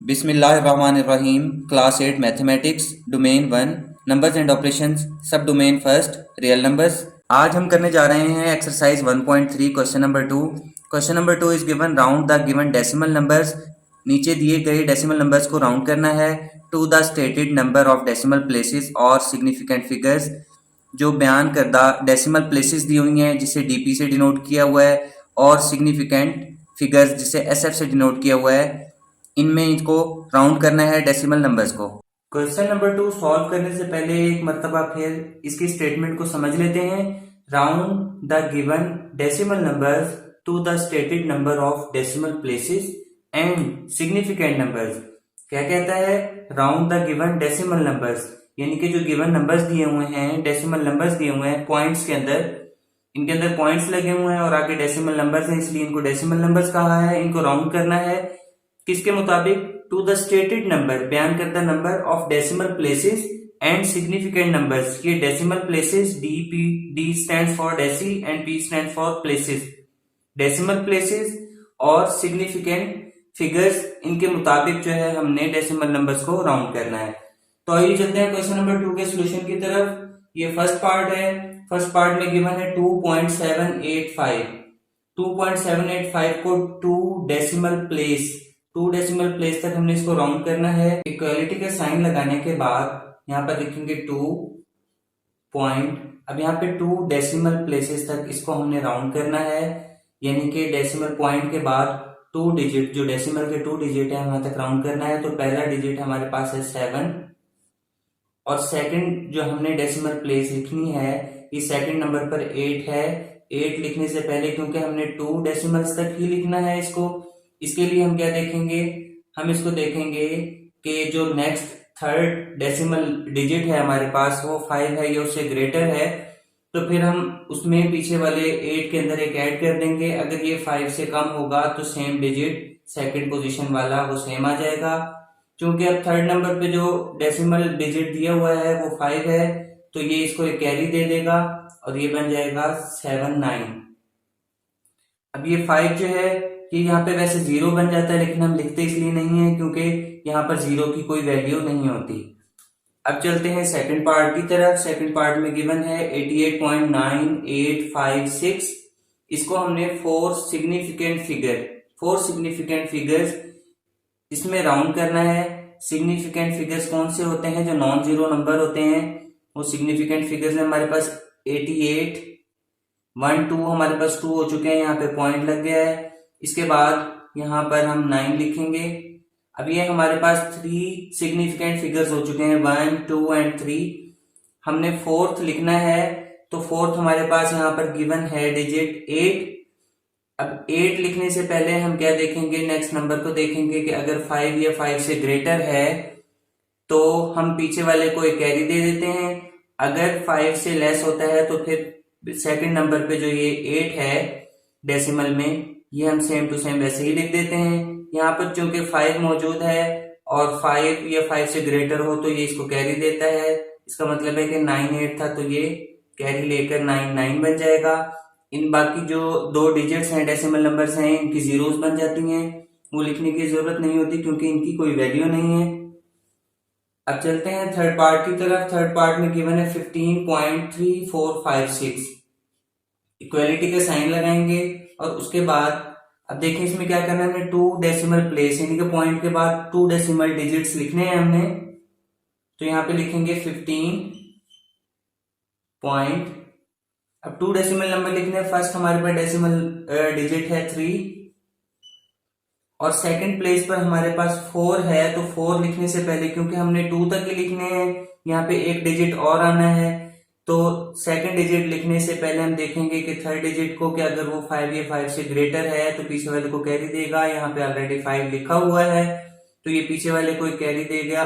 बिस्मिल्लाहिर्रहमानिर्रहीम। Class 8 mathematics domain 1 numbers and operations sub domain first real numbers. आज हम करने जा रहे हैं exercise 1.3 question number 2। Question number 2 is given round the given decimal numbers. नीचे दिए गए डेसिमल नंबर्स को राउंड करना है to the stated number of decimal places और सिग्निफिकेंट फिगर्स। जो बयान करदा डेसिमल प्लेसेस दी हुई हैं जिसे डीपी से डिनोट किया हुआ है और सिग्निफिकेंट फिगर्स जिसे एसएफ से डिनोट किया हुआ है, इनमें इनको राउंड करना है डेसिमल नंबर्स को। क्वेश्चन नंबर 2 सॉल्व करने से पहले एक मर्तबा फिर इसकी स्टेटमेंट को समझ लेते हैं। Round the given decimal numbers to the stated number of decimal places and significant numbers. क्या कहता है? Round the given decimal numbers, यानी कि जो गिवन नंबर्स दिए हुए हैं, डेसिमल नंबर्स दिए हुए हैं पॉइंट्स के अंदर, इनके अंदर पॉइंट्स लगे हुए हैं और आगे डेसिमल नंबर्स हैं, इसलिए इनको डेसिमल नंबर्स कहा है। इनको राउंड करना है किसके मुताबिक? टू द स्टेटेड नंबर, बयान करता number of decimal places and significant numbers. ये decimal places, D stands for deci and P stands for places. Decimal places और सिग्निफिकेंट फिगर्स, इनके मुताबिक जो है हमने डेसिमल नंबर्स को राउंड करना है। तो आइए चलते हैं क्वेश्चन नंबर 2 के सोल्यूशन की तरफ। ये फर्स्ट पार्ट है। फर्स्ट पार्ट में गिवन है 2.785। 2.785 को टू डेसिमल प्लेस तक हमने इसको राउंड करना है। इक्वालिटी का साइन लगाने के बाद यहाँ पर लिखेंगे 2 पॉइंट, अब यहाँ पे 2 डेसिमल प्लेसेस तक इसको हमने राउंड करना है, यानी कि डेसिमल पॉइंट के बाद 2 डिजिट, जो डेसिमल के 2 डिजिट है वहां तक राउंड करना है। तो पहला डिजिट हमारे पास है 7 और सेकंड जो हमने डेसिमल प्लेस लिखनी है, ये सेकंड नंबर पर 8 है। 8 लिखने से पहले क्योंकि हमने 2 डेसिमल्स तक ही लिखना है इसको, इसके लिए हम क्या देखेंगे? हम इसको देखेंगे कि जो नेक्स्ट थर्ड डेसिमल डिजिट है हमारे पास वो 5 है या उससे ग्रेटर है, तो फिर हम उसमें पीछे वाले 8 के अंदर एक ऐड कर देंगे। अगर ये 5 से कम होगा तो सेम डिजिट सेकंड पोजीशन वाला वो सेम आ जाएगा। क्योंकि अब थर्ड नंबर पे जो डेसिमल डिजिट दिया हुआ है वो 5 है, तो ये इसको एक कैरी दे देगा और ये बन जाएगा 7 9। अब ये 5 जो है कि यहाँ पे वैसे 0 बन जाता है, लेकिन हम लिखते इसलिए नहीं है क्योंकि यहाँ पर 0 की कोई वैल्यू नहीं होती। अब चलते हैं सेकंड पार्ट की तरफ। सेकंड पार्ट में गिवन है 88.9856। इसको हमने 4 सिग्निफिकेंट फिगर्स इसमें राउंड करना है। सिग्निफिकेंट फिगर्स कौन से होते हैं? जो नॉन जीरो नंबर होते हैं वो सिग्निफिकेंट फिगर्स है। हमारे पास 88 1 2 हमारे पास 2 हो चुके हैं, यहाँ पे पॉइंट लग गया है। इसके बाद यहाँ पर हम 9 लिखेंगे। अब ये हमारे पास 3 सिग्निफिकेंट फिगर्स हो चुके हैं, 1 2 एंड 3। हमने फोर्थ लिखना है, तो फोर्थ हमारे पास यहाँ पर गिवन है डिजिट 8। अब 8 लिखने से पहले हम क्या देखेंगे? नेक्स्ट नंबर को देखेंगे कि अगर 5 या 5 से ग्रेटर है तो हम पीछे वाले को एक कैरी दे देते हैं। अगर 5 से लेस होता है तो फिर सेकंड नंबर पे जो ये 8 है डेसिमल में, ये हम सेम टू सेम वैसे ही लिख देते हैं। यहाँ पर चूंकि 5 मौजूद है और 5 या 5 से ग्रेटर हो तो ये इसको कैरी देता है। इसका मतलब है कि 9 8 था तो ये कैरी लेकर 9 9 बन जाएगा। इन बाकी जो 2 डिजिट्स हैं डेसिमल नंबर्स हैं, इनकी जीरोस बन जाती हैं, वो लिखने की जरूरत नहीं होती क्योंकि इनकी कोई वैल्यू नहीं है। अब चलते हैं थर्ड पार्ट की तरफ। थर्ड पार्ट में गिवन है 15.3456। इक्वालिटी का साइन लगाएंगे और उसके बाद अब देखें इसमें क्या करना है? हमने 2 डेसिमल प्लेस, यानी कि पॉइंट के बाद 2 डेसिमल डिजिट्स लिखने हैं हमने। तो यहाँ पे लिखेंगे 15 पॉइंट। अब 2 डेसिमल नंबर लिखने, फर्स्ट हमारे पास डेसिमल डिजिट है 3 और सेकंड प्लेस पर हमारे पास 4 है। तो 4 लिखने से पहले क्योंकि हमने 2 तक ही लिखने हैं, यहाँ पे एक डिजिट और आना है, तो सेकंड डिजिट लिखने से पहले हम देखेंगे कि थर्ड डिजिट को कि अगर वो 5 या 5 से ग्रेटर है तो पीछे वाले को कैरी देगा। यहाँ पे ऑलरेडी 5 लिखा हुआ है तो ये पीछे वाले को कैरी देगा।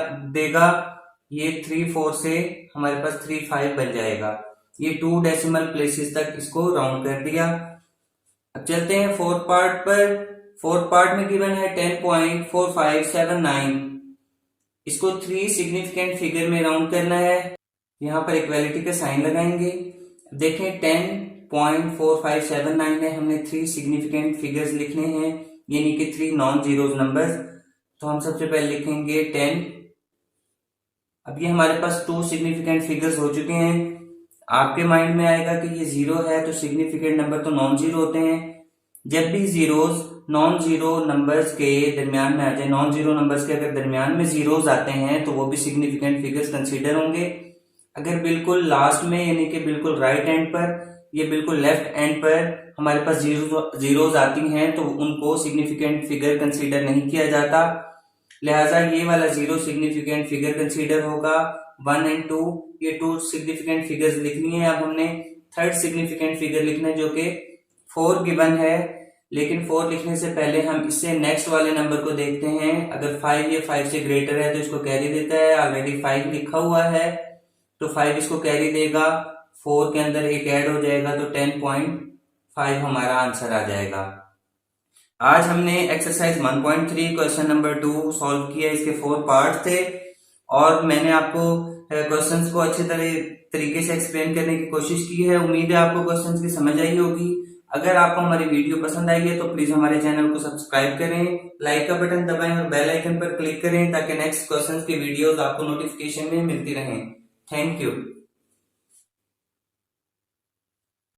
ये 3 4 से हमारे पास 3 5 बन जाएगा। ये 2 डेसिमल प्लेसेस तक इसको राउंड कर दिया। अब चलते हैं फोर्थ पार्ट पर। फोर्थ पार्ट में गिवन है 10.4579। इसको 3 सिग्निफिकेंट फिगर में राउंड करना है। यहाँ पर इक्वालिटी का साइन लगाएंगे। देखें 10.4579 है, हमने 3 सिग्निफिकेंट फिगर्स लिखने हैं, यानी कि 3 नॉन जीरोज नंबर्स। तो हम सबसे पहले लिखेंगे 10। अब ये हमारे पास 2 सिग्निफिकेंट फिगर्स हो चुके हैं। आपके माइंड में आएगा कि ये 0 है तो सिग्निफिकेंट नंबर तो नॉन जीरो होते हैं। जब भी जीरोस नॉन जीरो नंबर्स के दरमियान में आ जाए, नॉन जीरो नंबर्स के अगर दरमियान में जीरोस आते हैं तो वो भी सिग्निफिकेंट फिगर्स कंसीडर होंगे। अगर बिल्कुल लास्ट में यानी कि बिल्कुल राइट एंड पर, ये बिल्कुल लेफ्ट एंड पर हमारे पास जीरोस आती हैं तो उनको सिग्निफिकेंट फिगर कंसीडर नहीं किया जाता। लिहाजा ये वाला 0 सिग्निफिकेंट फिगर कंसीडर होगा। 1 एंड 2 ये 2 सिग्निफिकेंट फिगर्स लिखनी है। अब हमने थर्ड सिग्निफिकेंट फिगर लिखना है जो कि 4 गिवन है, लेकिन 4 लिखने से पहले हम इससे नेक्स्ट वाले नंबर को देखते हैं। अगर 5 ये 5 से ग्रेटर है तो इसको कैरी देता है। ऑलरेडी 5 लिखा हुआ है तो 5 इसको कैरी देगा। 4 के अंदर एक ऐड हो जाएगा तो 10.5 हमारा आंसर आ जाएगा। आज हमने एक्सरसाइज 1.3 क्वेश्चन नंबर 2 सॉल्व किया। इसके 4 पार्ट थे और मैंने आपको क्वेश्चंस को अच्छे तरीके से एक्सप्लेन करने की कोशिश की है। उम्मीद है आपको क्वेश्चंस की समझ आई होगी। अगर आपको हमारी वीडियो पसंद आई है तो प्लीज हमारे चैनल को सब्सक्राइब करें, लाइक का बटन दबाएं और बेल आइकन पर क्लिक करें ताकि नेक्स्ट क्वेश्चंस की वीडियोस आपको नोटिफिकेशन में मिलती रहें। Thank you.